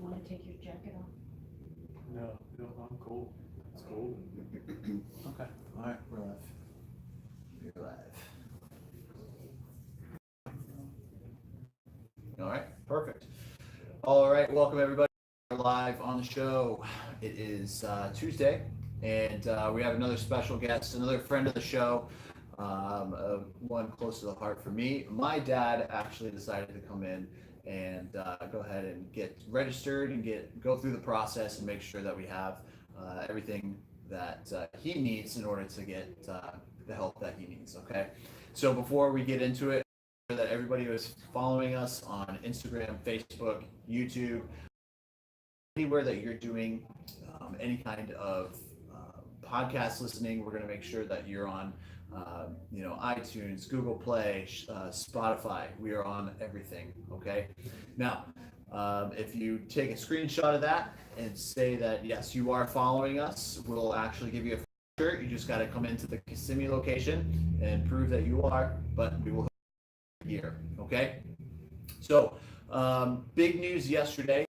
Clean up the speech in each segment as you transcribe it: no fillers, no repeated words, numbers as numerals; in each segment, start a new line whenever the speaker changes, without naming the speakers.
you want to take your jacket off?
No, I'm cold. It's cold.
Okay. All right, we're live. We're live. All right, perfect. All right, welcome everybody. We're live on the show. It is Tuesday, and we have another special guest, another friend of the show, one close to the heart for me. My dad actually decided to come in and go ahead and get registered and go through the process and make sure that we have everything that he needs in order to get the help that he needs. Okay, so before we get into it, that everybody was following us on Instagram, Facebook, YouTube, anywhere that you're doing any kind of podcast listening. We're going to make sure that you're on iTunes, Google Play, Spotify. We are on everything. Okay, now if you take a screenshot of that and say that yes, you are following us, we'll actually give you a shirt. You just got to come into the Kissimmee location and prove that you are, but we will here. Okay, so big news yesterday.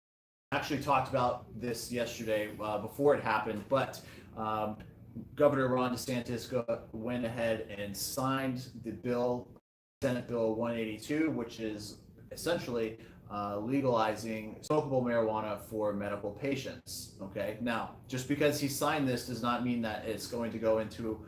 Actually talked about this yesterday before it happened, but Governor Ron DeSantis went ahead and signed the bill, Senate Bill 182, which is essentially legalizing smokable marijuana for medical patients. Okay, now just because he signed this does not mean that it's going to go into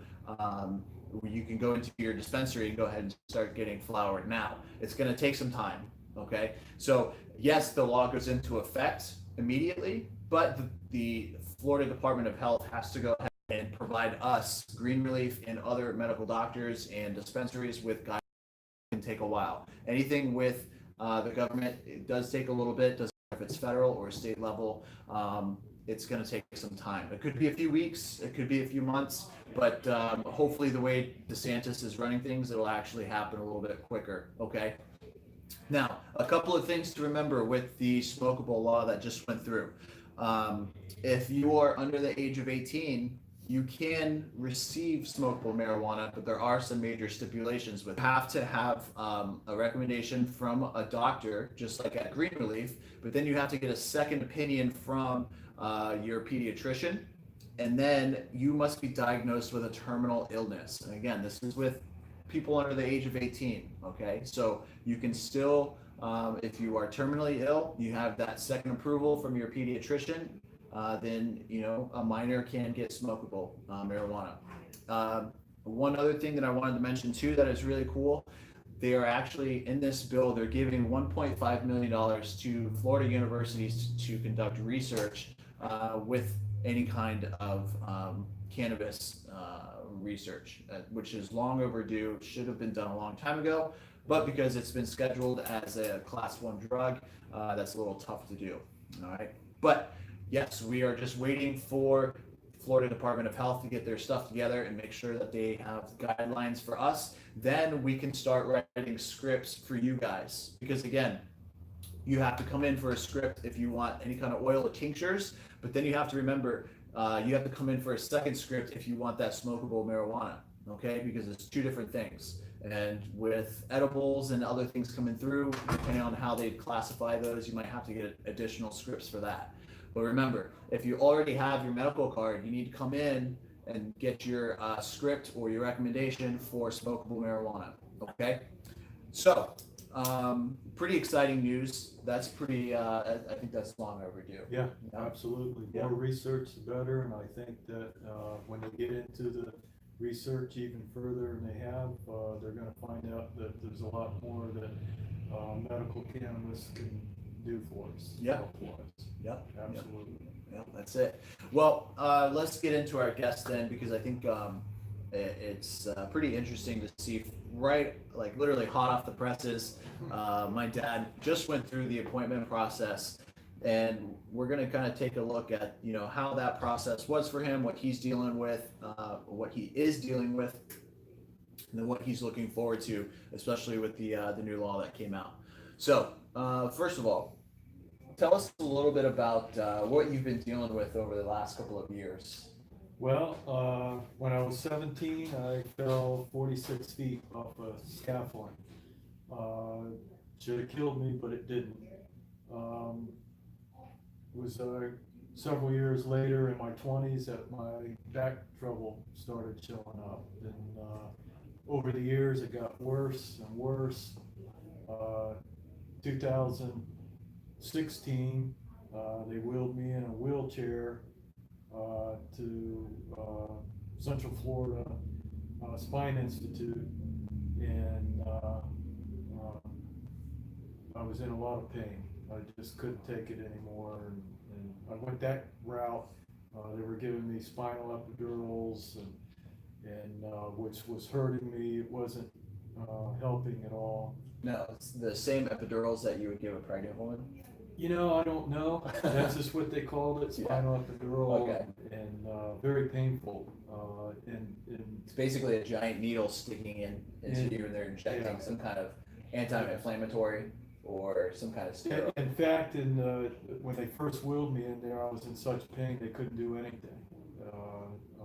you can go into your dispensary and go ahead and start getting flower now. It's going to take some time. Okay, so yes, the law goes into effect immediately, but the Florida Department of Health has to go ahead and provide us, Green Relief, and other medical doctors and dispensaries with guidelines. It can take a while. Anything with the government, it does take a little bit. Doesn't matter if it's federal or state level. It's going to take some time. It could be a few weeks. It could be a few months. But hopefully, the way DeSantis is running things, it'll actually happen a little bit quicker. Okay. Now, a couple of things to remember with the smokable law that just went through. If you are under the age of 18, you can receive smokable marijuana, but there are some major stipulations. You have to have a recommendation from a doctor, just like at Green Relief, but then you have to get a second opinion from your pediatrician, and then you must be diagnosed with a terminal illness. And again, this is with people under the age of 18. Okay, so you can still, if you are terminally ill, you have that second approval from your pediatrician, then a minor can get smokable marijuana. One other thing that I wanted to mention too that is really cool, they are actually in this bill, they're giving $1.5 million to Florida universities to conduct research with any kind of cannabis research, which is long overdue. Should have been done a long time ago, but because it's been scheduled as a class 1 drug, that's a little tough to do. All right, but yes, we are just waiting for Florida Department of Health to get their stuff together and make sure that they have guidelines for us. Then we can start writing scripts for you guys, because again, you have to come in for a script if you want any kind of oil or tinctures, but then you have to remember you have to come in for a second script if you want that smokable marijuana, okay? Because it's two different things. And with edibles and other things coming through, depending on how they classify those, you might have to get additional scripts for that. But remember, if you already have your medical card, you need to come in and get your script or your recommendation for smokable marijuana, okay? So, pretty exciting news. That's pretty, I think that's long overdue.
Yeah, absolutely.
Yeah.
More research, the better. And I think that when they get into the research even further than they have, they're going to find out that there's a lot more that medical cannabis can do for us.
Yeah.
Health-wise.
Yep.
Absolutely.
Yeah, that's it. Well, let's get into our guest then, because I think it's pretty interesting to see, right, like literally hot off the presses. My dad just went through the appointment process, and we're going to kind of take a look at how that process was for him, what he's dealing with, what he is dealing with, and then what he's looking forward to, especially with the new law that came out. So first of all, tell us a little bit about what you've been dealing with over the last couple of years.
Well, when I was 17, I fell 46 feet off a scaffolding. Should have killed me, but it didn't. was several years later in my 20s that my back trouble started showing up. And over the years, it got worse and worse. 2016, they wheeled me in a wheelchair to Central Florida Spine Institute, and I was in a lot of pain. I just couldn't take it anymore, and I went that route. They were giving me spinal epidurals, and which was hurting me. It wasn't helping at all.
No, it's the same epidurals that you would give a pregnant woman.
I don't know. That's just what they called it, spinal epidural,
Okay.
and very painful. And
It's basically a giant needle sticking into
Yeah.
you, and they're injecting
Yeah.
some kind of anti-inflammatory or some kind of steroid.
in fact, when they first wheeled me in there, I was in such pain they couldn't do anything.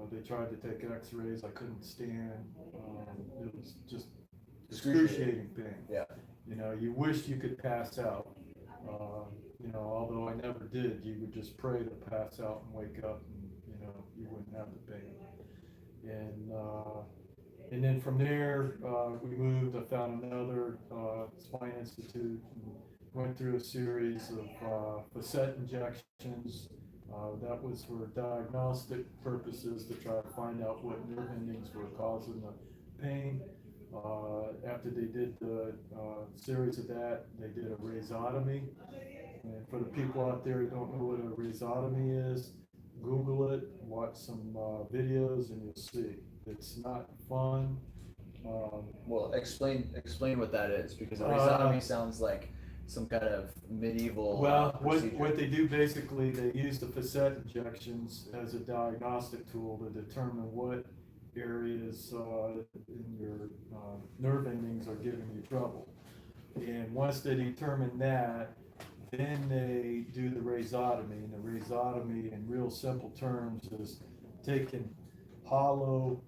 They tried to take X-rays. I couldn't stand. It was just excruciating pain.
Yeah.
You wished you could pass out. Although I never did, you would just pray to pass out and wake up, and you wouldn't have the pain. And then from there, we moved. I found another spine institute, and went through a series of facet injections. That was for diagnostic purposes to try to find out what nerve endings were causing the pain. After they did the series of that, they did a rhizotomy. And for the people out there who don't know what a rhizotomy is, Google it, watch some videos, and you'll see. It's not fun.
Well, explain what that is, because a rhizotomy sounds like some kind of medieval.
What they do basically, they use the facet injections as a diagnostic tool to determine what areas in your nerve endings are giving you trouble. And once they determine that, then they do the rhizotomy. And the rhizotomy, in real simple terms, is taking hollow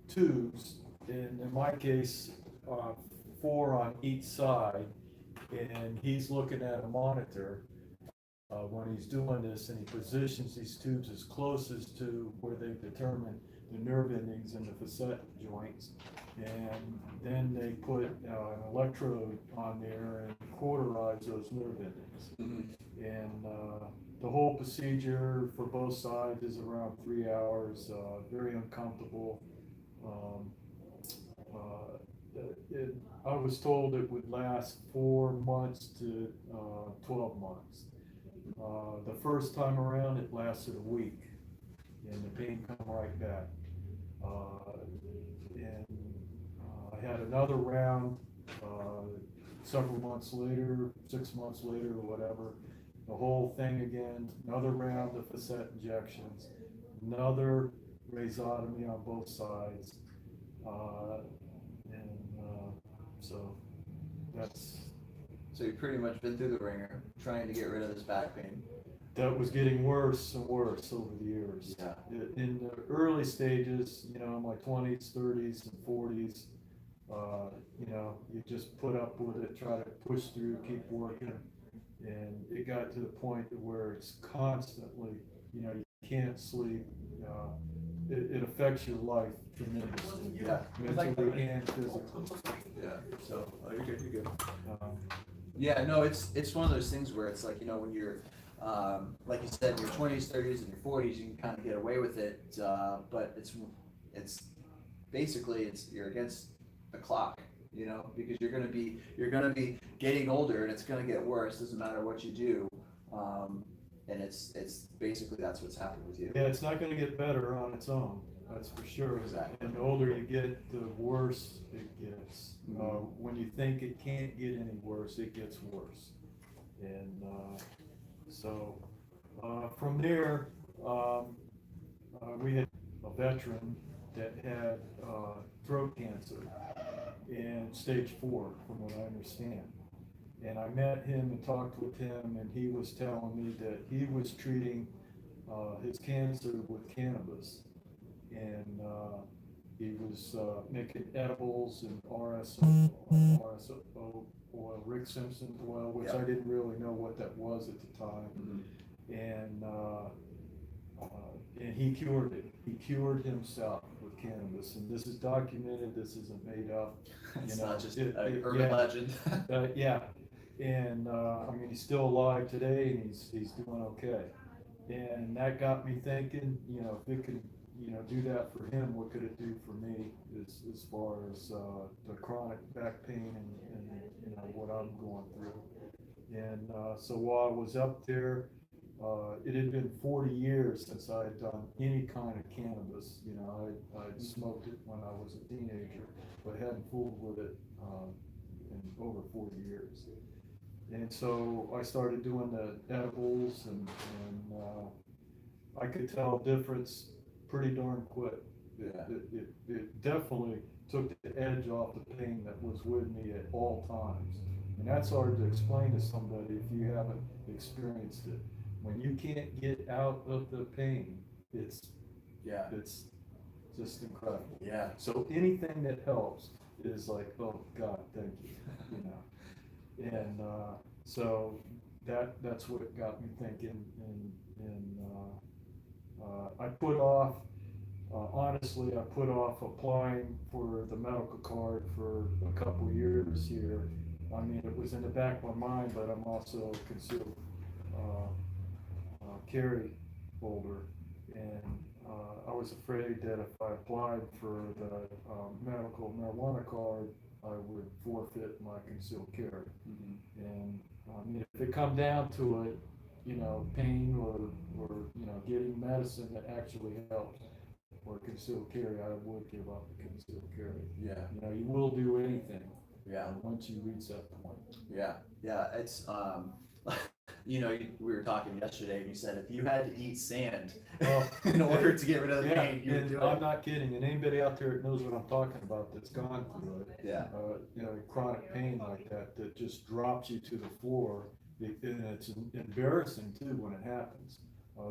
tubes, and in my case, 4 on each side, and he's looking at a monitor when he's doing this, and he positions these tubes as close as to where they've determined the nerve endings in the facet joints, and then they put an electrode on there and cauterize those nerve endings.
Mm-hmm.
And the whole procedure for both sides is around 3 hours, very uncomfortable. I was told it would last 4 months to 12 months. The first time around, it lasted a week, and the pain come right back. And I had another round several months later, 6 months later, or whatever. The whole thing again, another round of facet injections, another rhizotomy on both sides, so that's.
So you've pretty much been through the ringer trying to get rid of this back pain.
That was getting worse and worse over the years.
Yeah.
In the early stages, my 20s, 30s, and 40s, you just put up with it, try to push through, keep working, and it got to the point where it's constantly, you can't sleep. It affects your life tremendously.
Yeah.
Mentally and physically.
Yeah.
So, you're good, you're good.
Yeah, no, it's one of those things where it's like, when you're, like you said, in your 20s, 30s, and your 40s, you can kind of get away with it, but it's basically, you're against the clock, because you're gonna be getting older, and it's gonna get worse, doesn't matter what you do, and it's basically that's what's happened with you.
Yeah, it's not gonna get better on its own, that's for sure.
Exactly.
And the older you get, the worse it gets.
Mm-hmm.
When you think it can't get any worse, it gets worse. And so from there, we had a veteran that had throat cancer and stage 4, from what I understand. And I met him and talked with him, and he was telling me that he was treating his cancer with cannabis. And he was making edibles and RSO oil, Rick Simpson oil, which
Yeah.
I didn't really know what that was at the time.
Mm-hmm.
And he cured it. He cured himself with cannabis, and this is documented. This isn't made up.
It's
You know,
not just an urban
yeah,
legend.
yeah. And I mean, he's still alive today, and he's doing okay. And that got me thinking. You know, if it could, you know, do that for him, what could it do for me? As far as the chronic back pain and you know what I'm going through. And so while I was up there, it had been 40 years since I had done any kind of cannabis. You know, I'd smoked it when I was a teenager, but hadn't fooled with it in over 40 years. And so I started doing the edibles, and I could tell a difference pretty darn quick.
Yeah.
It definitely took the edge off the pain that was with me at all times. And that's hard to explain to somebody if you haven't experienced it. When you can't get out of the pain, it's just incredible.
Yeah.
So anything that helps is like, oh God, thank you, you know. And so that's what got me thinking. I put off. Honestly, I put off applying for the medical card for a couple years here. I mean, it was in the back of my mind, but I'm also a concealed carry holder, and I was afraid that if I applied for the medical marijuana card, I would forfeit my concealed carry.
Mm-hmm.
And I mean, if it come down to it, you know, pain or you know, getting medicine that actually helps, or concealed carry, I would give up the concealed carry.
Yeah.
You know, you will do anything.
Yeah.
Once you reach that point.
Yeah. Yeah. It's you know, we were talking yesterday, and you said if you had to eat sand in order to get rid of the pain, you would do it.
I'm not kidding. And anybody out there that knows what I'm talking about that's gone through it,
Yeah.
You know, chronic pain like that just drops you to the floor, and it's embarrassing too when it happens.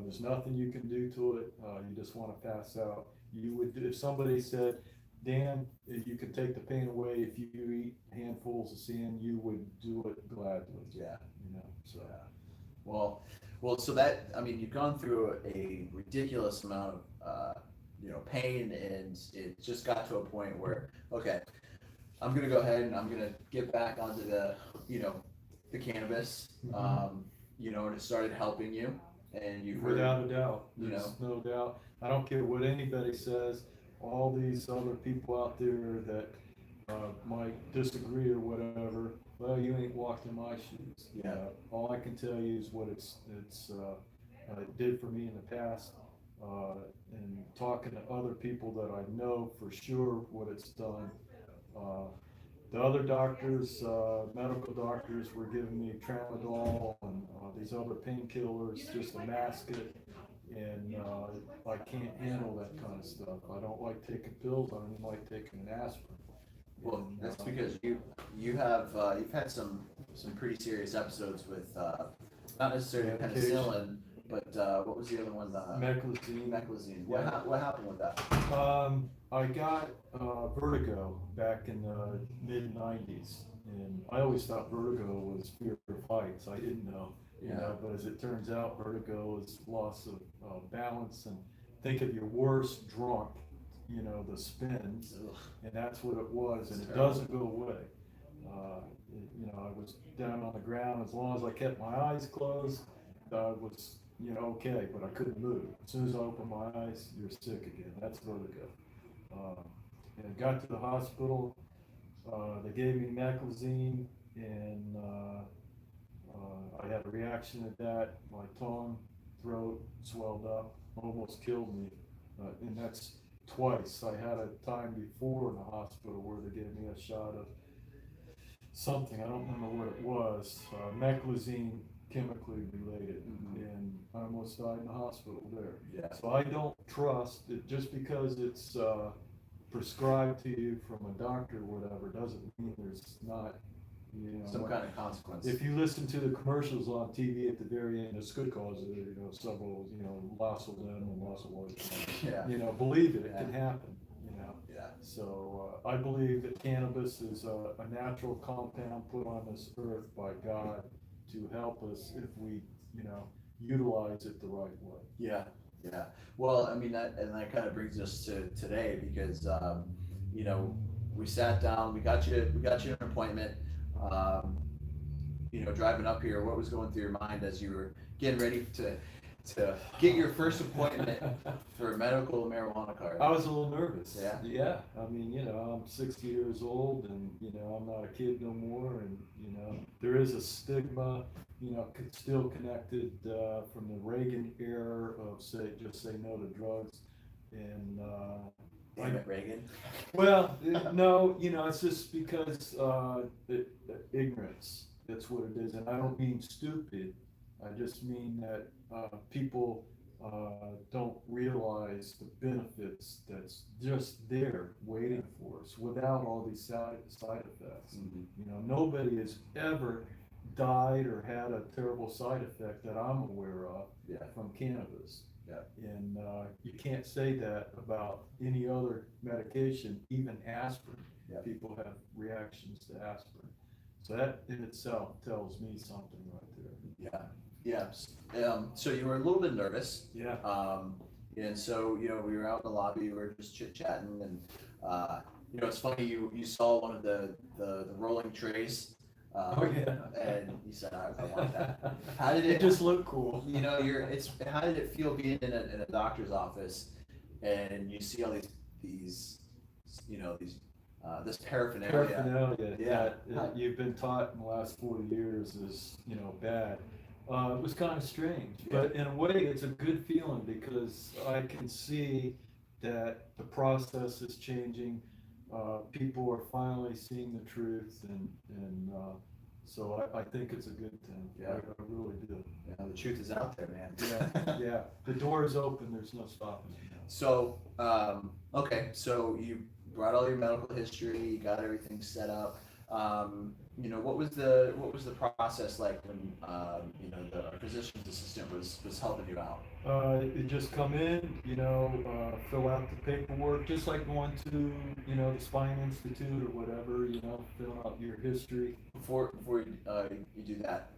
There's nothing you can do to it. You just want to pass out. You would, if somebody said, Dan, you could take the pain away if you eat handfuls of sand, you would do it gladly.
Yeah.
You know, so.
Yeah. Well, so that, I mean, you've gone through a ridiculous amount of, you know, pain, and it just got to a point where, okay, I'm going to go ahead and I'm going to get back onto the, you know, the cannabis,
Mm-hmm.
you know, and it started helping you, and you've
Without a doubt,
you
there's
know,
no doubt. I don't care what anybody says, all these other people out there that might disagree or whatever, well, you ain't walked in my shoes.
Yeah.
All I can tell you is what it did for me in the past, and talking to other people that I know for sure what it's done. The other doctors, medical doctors, were giving me tramadol and these other painkillers just to mask it, and I can't handle that kind of stuff. I don't like taking pills. I don't even like taking an aspirin.
well,
And,
that's because you have you've had some pretty serious episodes with not necessarily
Medication.
penicillin, but what was the other one?
Meclizine.
Meclizine.
Yeah.
What happened with that?
I got vertigo back in the mid-90s, and I always thought vertigo was fear of heights. I didn't know, you
Yeah.
know, but as it turns out, vertigo is loss of balance. And think of your worst drunk, you know, the spins,
Ugh.
and that's what it was, and
It's
it
terrible.
doesn't go away. You know, I was down on the ground. As long as I kept my eyes closed, I was, you know, okay, but I couldn't move. As soon as I opened my eyes, you're sick again. That's vertigo. And I got to the hospital. They gave me Meclizine, and I had a reaction to that. My tongue, throat swelled up, almost killed me. And that's twice. I had a time before in the hospital where they gave me a shot of something, I don't remember what it was, Meclizine, chemically related, and I almost died in the hospital there.
Yeah.
So I don't trust it just because it's prescribed to you from a doctor or whatever, doesn't mean there's not, you know.
Some kind of consequence.
If you listen to the commercials on TV at the very end, it's good cause of, you know, several, you know, loss of limb and loss of voice.
Yeah.
You know, believe it, it
Yeah.
can happen, you know.
Yeah. Yeah.
So I believe that cannabis is a natural compound put on this earth by God to help us if we, utilize it the right way.
Yeah, yeah. Well, I mean that kind of brings us to today because you know we sat down, we got you an appointment. Um, driving up here, what was going through your mind as you were getting ready to get your first appointment for a medical marijuana card?
I was a little nervous.
Yeah?
Yeah. I mean, I'm 60 years old and, I'm not a kid no more. And, there is a stigma, still connected from the Reagan era of say no to drugs. And,
Damn it, Reagan.
well, no, it's just because ignorance. That's what it is. And I don't mean stupid. I just mean that people don't realize the benefits that's just there waiting for us without all these side effects.
Mm-hmm.
Nobody has ever died or had a terrible side effect that I'm aware of
Yeah.
from cannabis.
Yeah.
And you can't say that about any other medication, even aspirin.
Yeah.
People have reactions to aspirin. So that in itself tells me something right there.
Yeah. Yeah. So you were a little bit nervous.
Yeah.
And so, we were out in the lobby, we were just chit chatting and, it's funny, you saw one of the rolling trays.
Oh, yeah.
And you said, I want that. How did
It just looked cool.
How did it feel being in a doctor's office and you see all these, this paraphernalia?
Paraphernalia
Yeah.
that you've been taught in the last 40 years is, bad. It was kind of strange, but in a way it's a good feeling because I can see that the process is changing. People are finally seeing the truth and so I think it's a good thing.
Yeah.
I really do.
Yeah, the truth is out there, man.
Yeah. The door is open, there's no stopping it now.
So, okay, so you brought all your medical history, you got everything set up. What was the process like when the physician's assistant was helping you out?
You just come in, fill out the paperwork, just like going to, the Spine Institute or whatever, fill out your history.
Before you do that,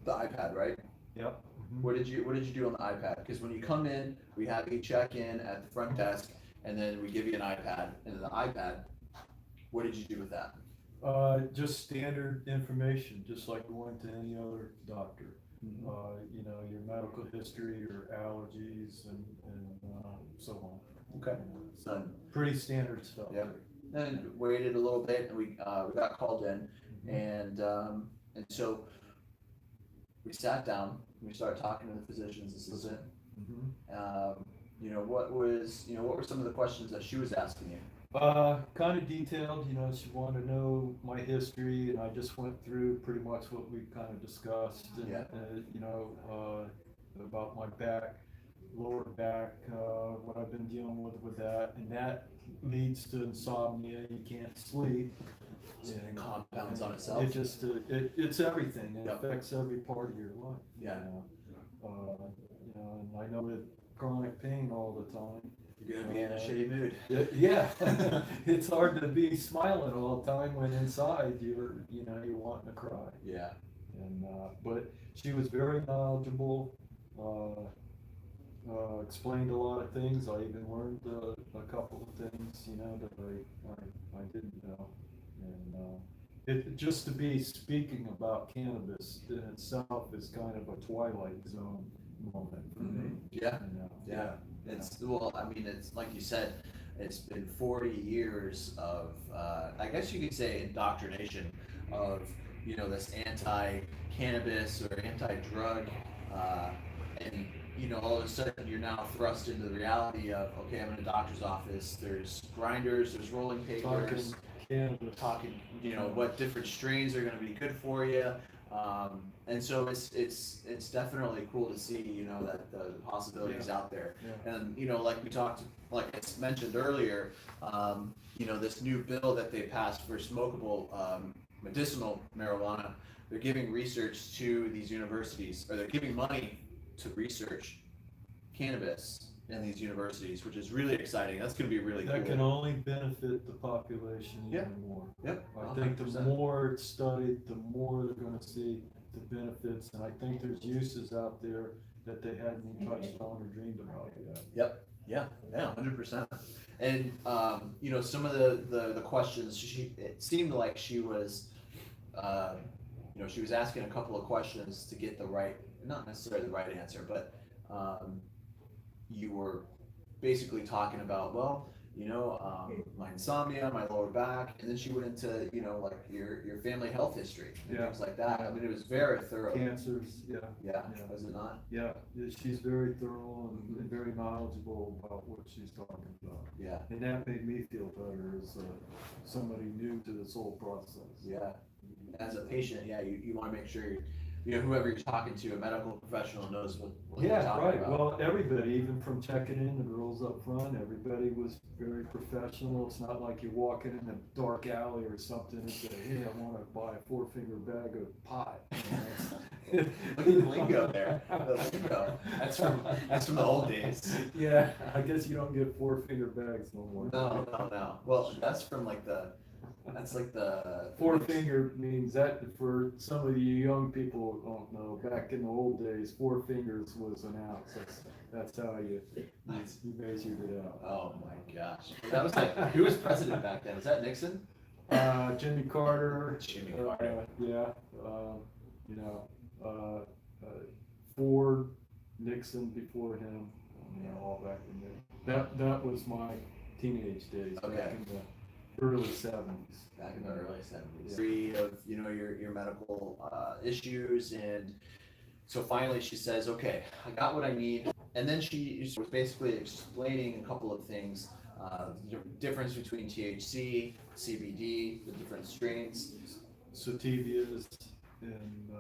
the iPad, right?
Yep. Mm-hmm.
What did you do on the iPad? Because when you come in, we have you check in at the front desk, and then we give you an iPad. And then the iPad, what did you do with that?
Just standard information, just like going to any other doctor.
Mm-hmm.
Your medical history, your allergies, and so on.
Okay. So
pretty standard stuff.
Yeah. And waited a little bit, and we got called in,
Mm-hmm.
and so we sat down. We started talking to the physician's assistant.
Mm-hmm.
What were some of the questions that she was asking you?
Kind of detailed, she wanted to know my history, and I just went through pretty much what we kind of discussed, and,
Yeah.
About my back, lower back, what I've been dealing with that, and that leads to insomnia. You can't sleep.
It compounds on itself.
It just, it's everything. It
Yep.
affects every part of your life.
Yeah.
And I know with chronic pain all the time.
You're gonna be in a shitty mood.
Yeah, it's hard to be smiling all the time when inside you're wanting to cry.
Yeah.
And but she was very knowledgeable. Explained a lot of things. I even learned a couple of things, that I didn't know. And it just to be speaking about cannabis in itself is kind of a twilight zone moment for me.
Yeah.
Yeah.
It's like you said, it's been 40 years of, I guess you could say, indoctrination of, this anti-cannabis or anti-drug, and, all of a sudden you're now thrust into the reality of, okay, I'm in a doctor's office, there's grinders, there's rolling papers, talking, what different strains are going to be good for you. And so it's definitely cool to see, that the possibilities out there.
Yeah.
And, like I mentioned earlier, this new bill that they passed for smokable, medicinal marijuana, they're giving research to these universities, or they're giving money to research cannabis in these universities, which is really exciting. That's going to be really cool.
That can only benefit the population even more.
Yep.
I think the
100%.
more it's studied, the more they're gonna see the benefits, and I think there's uses out there that they hadn't even touched on or dreamed about yet.
Yep. Yeah. 100%. And you know, some of the questions, it seemed like she was, you know, she was asking a couple of questions to get the right, not necessarily the right answer, but you were basically talking about, well, you know, my insomnia, my lower back, and then she went into, you know, like your family health history and things like that. I mean, it was very thorough.
Cancers, yeah.
Yeah, was it not?
Yeah, she's very thorough and very knowledgeable about what she's talking about.
Yeah.
And that made me feel better as somebody new to this whole process.
Yeah. As a patient, yeah, you want to make sure you know, whoever you're talking to, a medical professional, knows what you're talking about.
Well, everybody, even from checking in, the girls up front, everybody was very professional. It's not like you're walking in a dark alley or something and say, hey, I want to buy a 4-finger bag of pot.
Look at the lingo there. The lingo. That's from the old days.
Yeah, I guess you don't get 4-finger bags no more.
No. Well, that's from like the. That's like the
4-finger means that for some of you young people who don't know, back in the old days, 4 fingers was an ounce. That's how you measured it out.
Oh my gosh. That was like, who was president back then? Was that Nixon?
Jimmy Carter.
Jimmy Carter.
Yeah. You know, Ford, Nixon before him, you know, all back in there. That was my teenage days.
Okay.
Back in the early 70s.
Back in the early 70s. Free of, you know, your medical issues, and so finally she says, okay, I got what I need. And then she was basically explaining a couple of things, the difference between THC, CBD, the different strains.
Sativas and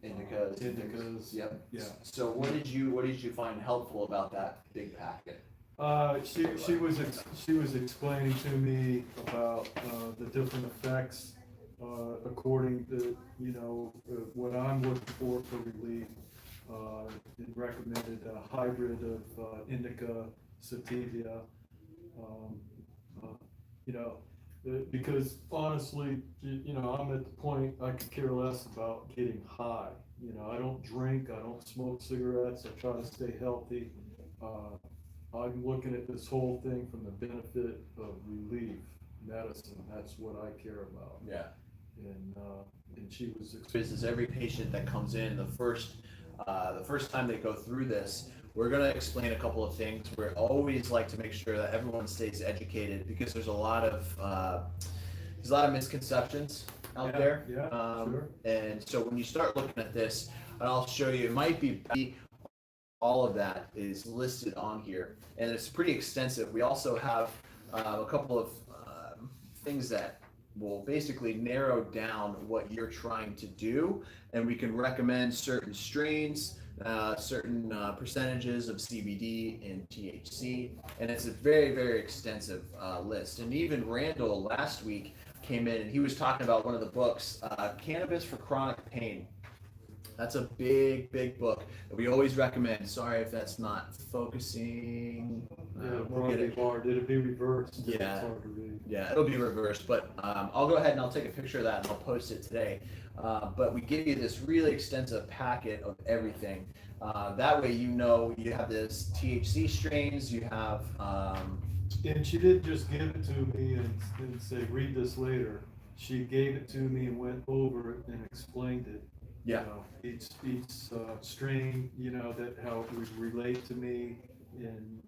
Indicas. Yep.
Yeah.
So what did you find helpful about that big packet?
She was explaining to me about the different effects according to, you know, what I'm looking for relief. It recommended a hybrid of indica, sativa. You know, because honestly, you know, I'm at the point I could care less about getting high. You know, I don't drink, I don't smoke cigarettes, I try to stay healthy. I'm looking at this whole thing from the benefit of relief medicine. That's what I care about.
Yeah.
And she was.
Is every patient that comes in, the first time they go through this, we're going to explain a couple of things. We always like to make sure that everyone stays educated, because there's a lot of misconceptions out there.
Yeah, sure.
And so when you start looking at this, and I'll show you, it might be all of that is listed on here, and it's pretty extensive. We also have a couple of things that will basically narrow down what you're trying to do, and we can recommend certain strains, certain percentages of CBD and THC, and it's a very, very extensive list. And even Randall last week came in and he was talking about one of the books, Cannabis for Chronic Pain. That's a big, big book that we always recommend. Sorry if that's not focusing.
We'll get it hard. It'll be reversed.
Yeah.
It's hard to read.
Yeah, it'll be reversed, but I'll go ahead and I'll take a picture of that and I'll post it today. But we give you this really extensive packet of everything. That way, you know, you have this THC strains, you have.
And she didn't just give it to me and say, read this later. She gave it to me and went over it and explained it.
Yeah.
You know, each strain, you know, that how it would relate to me, and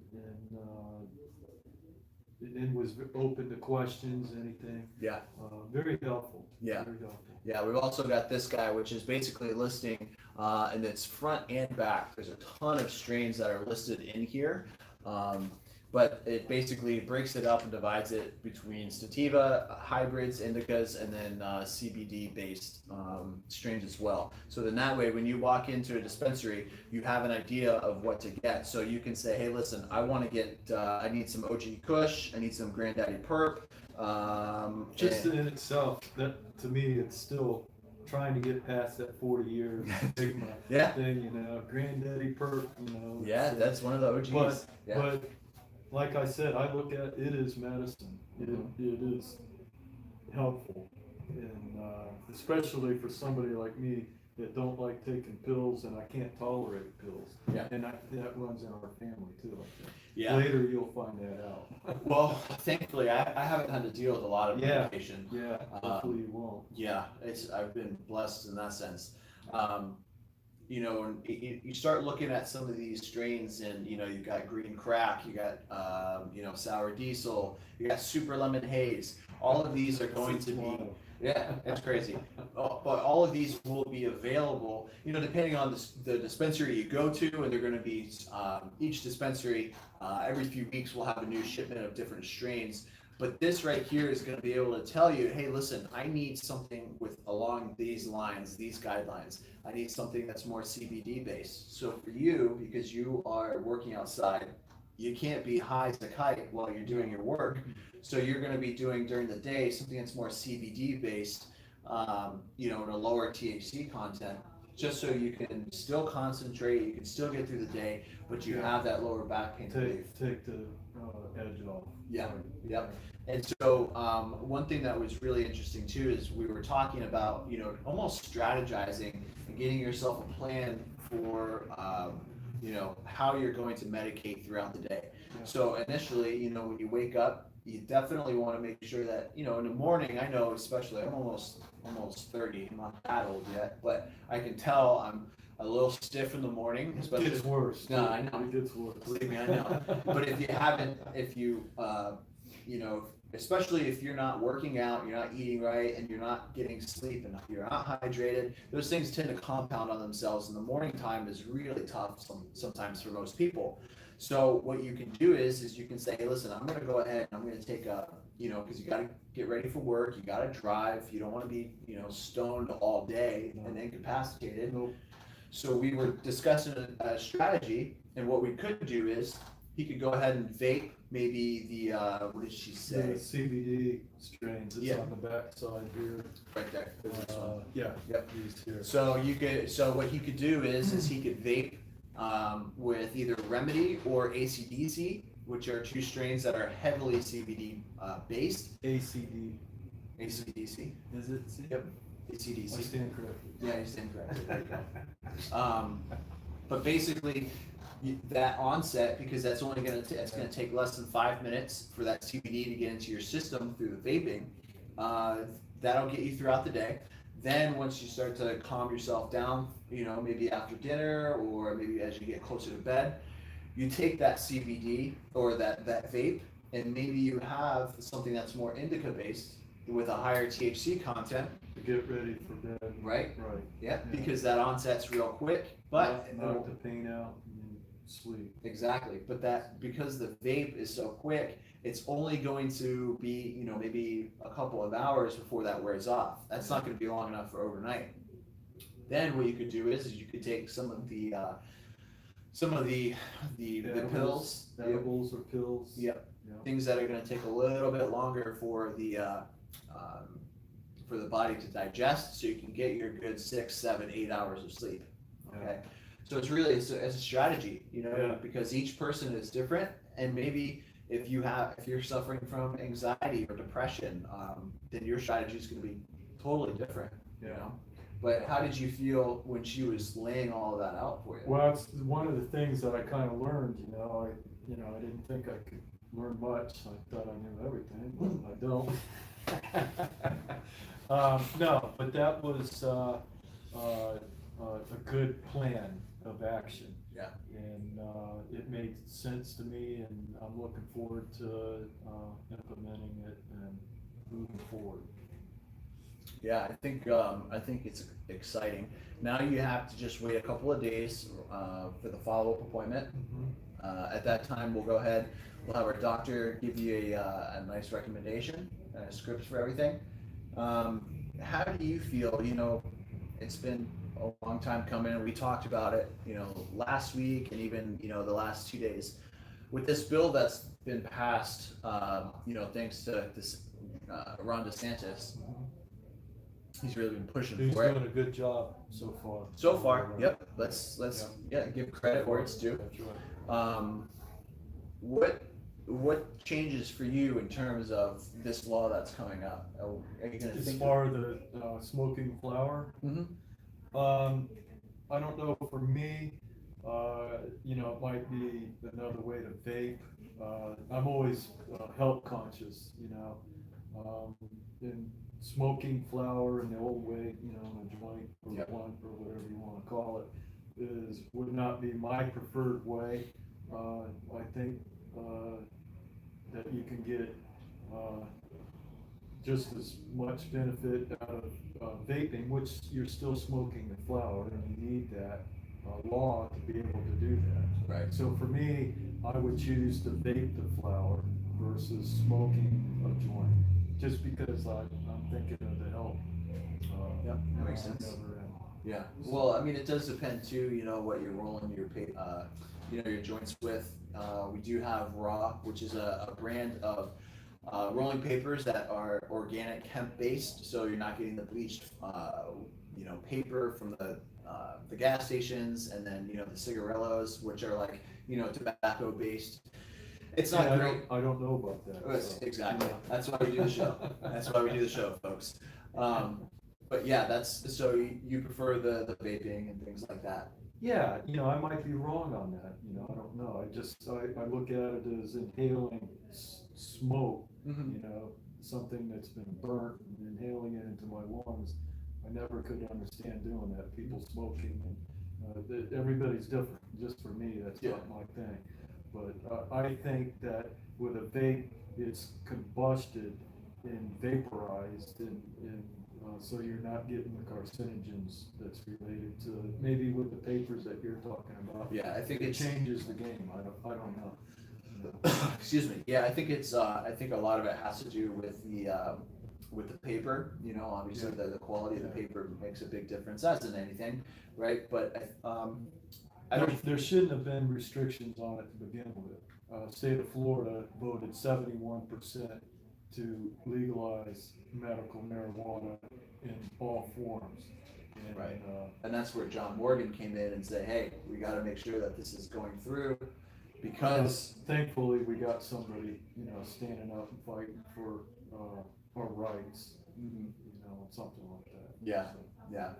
then was open to questions, anything.
Yeah.
Very helpful.
Yeah.
Very helpful.
Yeah, we've also got this guy, which is basically listing, and it's front and back. There's a ton of strains that are listed in here. But it basically breaks it up and divides it between sativa, hybrids, indicas, and then CBD-based strains as well. So then that way, when you walk into a dispensary, you have an idea of what to get. So you can say, hey, listen, I want to get, I need some OG Kush, I need some Granddaddy Perp.
Just in itself, that to me, it's still trying to get past that 40-year stigma
Yeah.
thing, granddaddy perk,
Yeah,
so-
that's one of the OGs.
But,
Yeah.
but like I said, I look at it as medicine. It is helpful, and especially for somebody like me that don't like taking pills, and I can't tolerate pills.
Yeah.
And that runs in our family too, I think.
Yeah.
Later, you'll find that out.
Well, thankfully, I haven't had to deal with a lot of
Yeah.
medication.
Yeah, hopefully you won't.
Yeah, I've been blessed in that sense. And you start looking at some of these strains, and you've got green crack, you got sour diesel, you got super lemon haze. All of these are going to be, yeah, it's crazy. But all of these will be available, depending on the dispensary you go to, and they're going to be each dispensary every few weeks will have a new shipment of different strains. But this right here is going to be able to tell you, hey, listen, I need something along these lines, these guidelines. I need something that's more CBD based. So for you, because you are working outside, you can't be high as a kite while you're doing your work. So you're going to be doing during the day something that's more CBD based, and a lower THC content, just so you can still concentrate, you can still get through the day, but you have that lower back pain relief.
Take the edge off.
Yeah.
Right.
Yep. And so one thing that was really interesting too is we were talking about, almost strategizing and getting yourself a plan for, how you're going to medicate throughout the day.
Yeah.
So initially, when you wake up, you definitely want to make sure that, in the morning, I know especially, I'm almost 30, I'm not that old yet, but I can tell I'm a little stiff in the morning, especially.
It gets worse.
No, I know.
It gets worse.
Believe me, I know. But especially if you're not working out, you're not eating right, and you're not getting sleep enough, you're not hydrated, those things tend to compound on themselves, and the morning time is really tough sometimes for most people. So what you can do is you can say, hey, listen, I'm going to go ahead and I'm going to take because you got to get ready for work, you got to drive, you don't want to be, stoned all day and incapacitated.
Nope.
So we were discussing a strategy, and what we could do is he could go ahead and vape maybe the what did she say?
The CBD strains. It's on the back side here.
Right there.
Yeah.
Yep.
These here.
So what he could do is he could vape with either Remedy or ACDC, which are two strains that are heavily CBD based.
ACD.
ACDC.
Is it? C?
Yep.
I
ACDC.
stand corrected.
Yeah, you stand corrected. There you go. But basically, that onset, because that's only it's going to take less than 5 minutes for that CBD to get into your system through the vaping. That'll get you throughout the day. Then once you start to calm yourself down, maybe after dinner or maybe as you get closer to bed, you take that CBD or that vape, and maybe you have something that's more indica based with a higher THC content.
To get ready for bed.
Right?
Right.
Yeah, because that onset's real quick, but
knock the pain out and sleep.
exactly. But because the vape is so quick, it's only going to be, maybe a couple of hours before that wears off. That's not going to be long enough for overnight. Then what you could do is you could take some of the pills,
Edibles or pills.
Yep.
Yeah.
Things that are going to take a little bit longer for the body to digest, so you can get your good 6, 7, 8 hours of sleep. Okay, so it's really it's a strategy, because each person is different, and maybe if you're suffering from anxiety or depression, then your strategy is going to be totally different. But how did you feel when she was laying all of that out for you?
Well, it's one of the things that I kind of learned. I didn't think I could learn much. I thought I knew everything, but I don't. No, but that was a good plan of action.
Yeah.
And it made sense to me, and I'm looking forward to implementing it and moving forward.
Yeah, I think it's exciting. Now you have to just wait a couple of days for the follow-up appointment.
Mm-hmm.
At that time, we'll go ahead. We'll have our doctor give you a nice recommendation, a script for everything. How do you feel? It's been a long time coming. We talked about it, last week and even the last 2 days with this bill that's been passed. Thanks to this Ron DeSantis. he's really been pushing
He's
for it.
doing a good job so far.
So far, yep. Let's give credit where it's due.
That's right.
What changes for you in terms of this law that's coming up? Are you going to
As
think?
far as the smoking flower,
Mm-hmm.
I don't know, for me, it might be another way to vape. I'm always health conscious, and smoking flower in the old way, in a joint or
Yep.
blunt or whatever you wanna call it, would not be my preferred way. I think, that you can get, just as much benefit out of vaping, which you're still smoking the flower, and you need that law to be able to do that.
Right.
So for me, I would choose to vape the flower versus smoking a joint, just because I'm thinking of the health.
Yep, that makes sense.
Other end.
Yeah. Well, I mean, it does depend too. What you're rolling your joints with. We do have Raw, which is a brand of rolling papers that are organic hemp based, so you're not getting the bleached, paper from the gas stations, and then the cigarillos, which are like tobacco based. It's not
Yeah,
great.
I don't know about that. So,
Exactly.
yeah.
That's why we do the show. That's why we do the show, folks. But yeah, that's so you prefer the vaping and things like that.
Yeah, I might be wrong on that, I don't know. I look at it as inhaling smoke,
Mm-hmm.
something that's been burnt and inhaling it into my lungs. I never could understand doing that, people smoking, and, everybody's different. Just for me, that's not my thing. But, I think that with a vape, it's combusted and vaporized, and so you're not getting the carcinogens that's related to it. Maybe with the papers that you're talking about.
Yeah, I think
it
it's
changes the game. I don't know.
excuse me. Yeah, I think it's I think a lot of it has to do with the paper. Obviously the quality of the paper makes a big difference, as in anything, right? But I don't.
There shouldn't have been restrictions on it to begin with. State of Florida voted 71% to legalize medical marijuana in all forms. And,
Right. And that's where John Morgan came in and said, hey, we got to make sure that this is going through, because
thankfully we got somebody, standing up and fighting for our rights, something like that.
Yeah,
So.
yeah.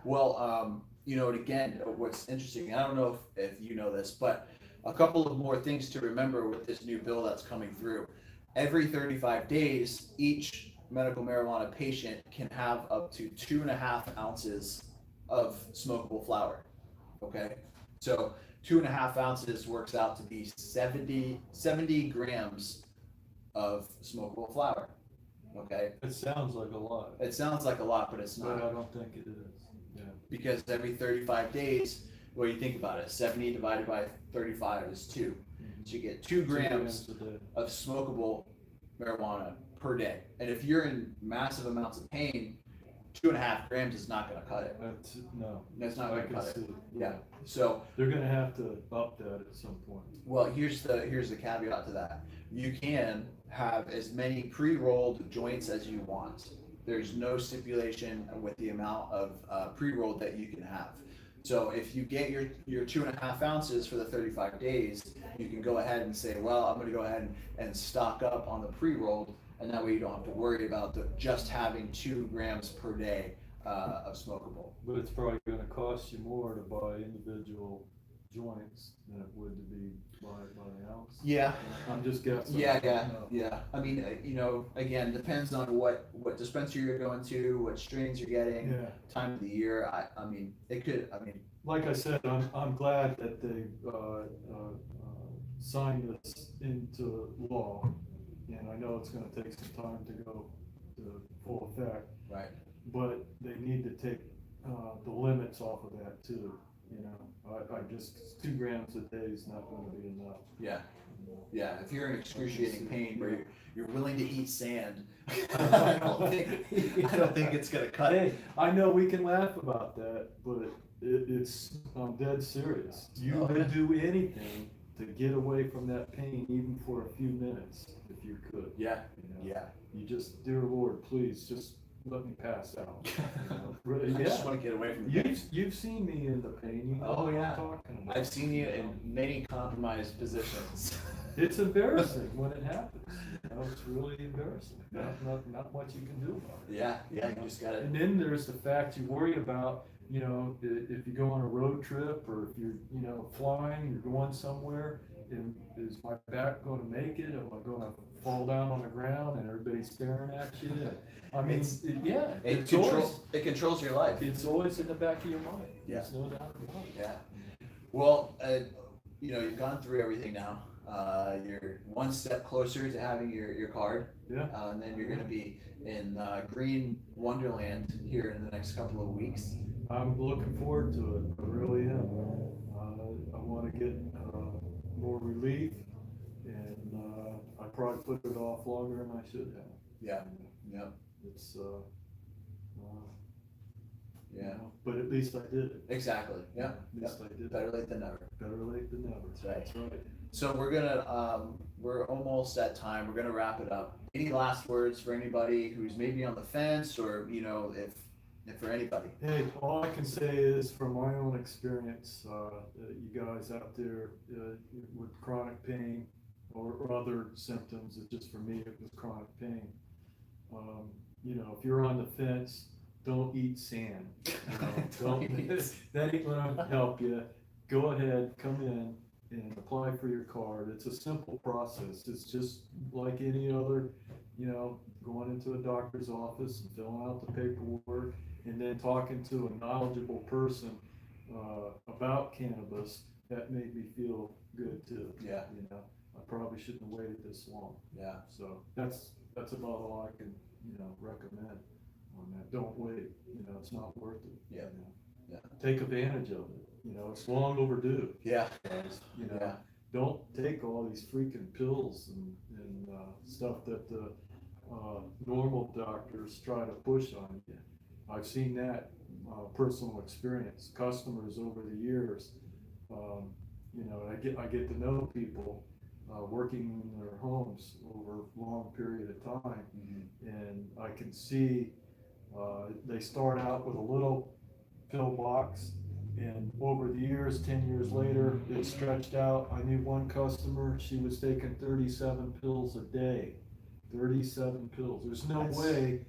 Well, and again, what's interesting, I don't know if you know this, but a couple of more things to remember with this new bill that's coming through. Every 35 days, each medical marijuana patient can have up to 2.5 ounces of smokable flower. Okay, so 2.5 ounces works out to be 70 grams of smokable flower. Okay,
It sounds like a lot.
it sounds like a lot, but it's not.
But I don't think it is. Yeah.
Because every 35 days, well, you think about it, 70 divided by 35 is 2. So you get 2 grams
a day.
of smokable marijuana per day. And if you're in massive amounts of pain, 2.5 grams is not going to cut it. That's not going to cut it. Yeah. So
they're going to have to up that at some point.
well, here's the caveat to that. You can have as many pre-rolled joints as you want. There's no stipulation with the amount of pre-rolled that you can have. So if you get your 2.5 ounces for the 35 days, you can go ahead and say, well, I'm going to go ahead and stock up on the pre-rolled, and that way you don't have to worry about just having 2 grams per day of smokable.
But it's probably going to cost you more to buy individual joints than it would to be by the ounce.
Yeah.
I'm just guessing.
Yeah. I mean, again, depends on what dispensary you're going to, what strains you're getting, time of the year. I mean, it could. I mean,
like I said, I'm glad that they signed this into law, and I know it's going to take some time to go to full effect.
Right.
But they need to take the limits off of that too. I just 2 grams a day is not going to be enough.
Yeah. Yeah. If you're in excruciating pain where you're willing to eat sand, I don't think it's going to cut it.
Hey, I know we can laugh about that, but it's I'm dead serious. You would do anything to get away from that pain, even for a few minutes, if you could.
Yeah.
You just, dear Lord, please just let me pass out. You know? Really,
I
yeah.
just want to get away from the pain.
You've seen me in the pain. You know
Oh
what
yeah,
I'm talking about.
I've seen you in many compromised positions.
It's embarrassing when it happens. You know, it's really embarrassing. Not much you can do about it.
Yeah, you just gotta.
And then there's the fact you worry about, you know, if you go on a road trip or if you're, you know, flying, you're going somewhere, and is my back gonna make it? Am I gonna fall down on the ground and everybody's staring at you? I mean, yeah, it's always,
It controls your life.
it's always in the back of your mind.
Yeah.
There's no doubt about it.
Yeah. Well, you know, you've gone through everything now. You're one step closer to having your card.
Yeah.
And then you're going to be in Green Wonderland here in the next couple of weeks.
I'm looking forward to it. I really am. I want to get more relief, and I probably put it off longer than I should have.
Yeah. Yeah.
It's
Yeah.
you know, but at least I did it.
Exactly. Yeah.
At least I did
Better
it.
late than never.
Better late than never.
That's right.
That's right.
So we're almost at time. We're gonna wrap it up. Any last words for anybody who's maybe on the fence, or you know, if for anybody?
Hey, all I can say is from my own experience, you guys out there with chronic pain or other symptoms, it's just for me it was chronic pain. You know, if you're on the fence, don't eat sand. You know, that ain't gonna help you. Go ahead, come in and apply for your card. It's a simple process. It's just like any other, you know, going into a doctor's office and filling out the paperwork and then talking to a knowledgeable person about cannabis. That made me feel good too.
Yeah.
You know, I probably shouldn't have waited this long.
Yeah.
So that's about all I can, you know, recommend on that. Don't wait. You know, it's not worth it.
Yeah.
You know?
Yeah.
Take advantage of it. You know, it's long overdue.
Yeah.
You know,
Yeah.
don't take all these freaking pills and stuff that the normal doctors try to push on you. I've seen that personal experience. Customers over the years, you know, I get to know people working in their homes over a long period of time, and I can see they start out with a little pill box, and over the years, 10 years later, it stretched out. I knew one customer, she was taking 37 pills a day. 37 pills. There's no way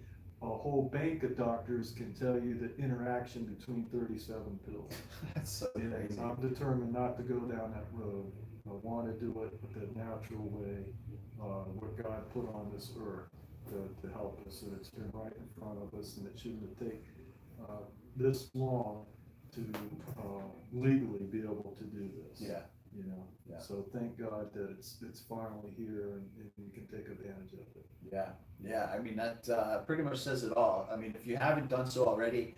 a whole bank of doctors can tell you the interaction between 37 pills.
That's so crazy.
I'm determined not to go down that road. I want to do it the natural way, what God put on this earth to help us. And it's been right in front of us, and it shouldn't have taken this long to legally be able to do this.
Yeah.
You know.
Yeah.
So thank God that it's finally here, and you can take advantage of it.
Yeah, yeah. I mean, that pretty much says it all. I mean, if you haven't done so already,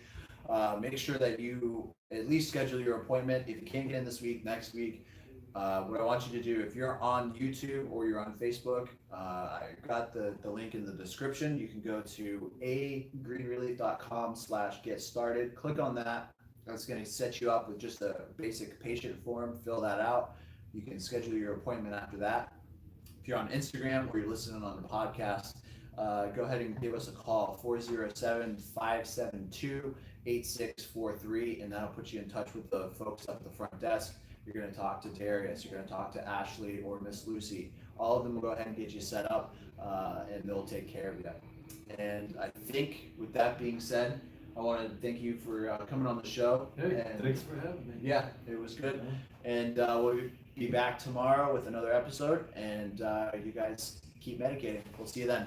make sure that you at least schedule your appointment. If you can't get in this week, next week, what I want you to do, if you're on YouTube or you're on Facebook, I got the link in the description. You can go to agreenrelief.com/get started. Click on that. That's going to set you up with just a basic patient form. Fill that out. You can schedule your appointment after that. If you're on Instagram or you're listening on the podcast, go ahead and give us a call, 407-572-8643, and that'll put you in touch with the folks up at the front desk. You're going to talk to Darius, you're going to talk to Ashley or Miss Lucy. All of them will go ahead and get you set up, and they'll take care of you. And I think with that being said, I want to thank you for coming on the show.
Hey,
and
thanks for having me.
yeah, it was good. And we'll be back tomorrow with another episode, and you guys keep medicating. We'll see you then.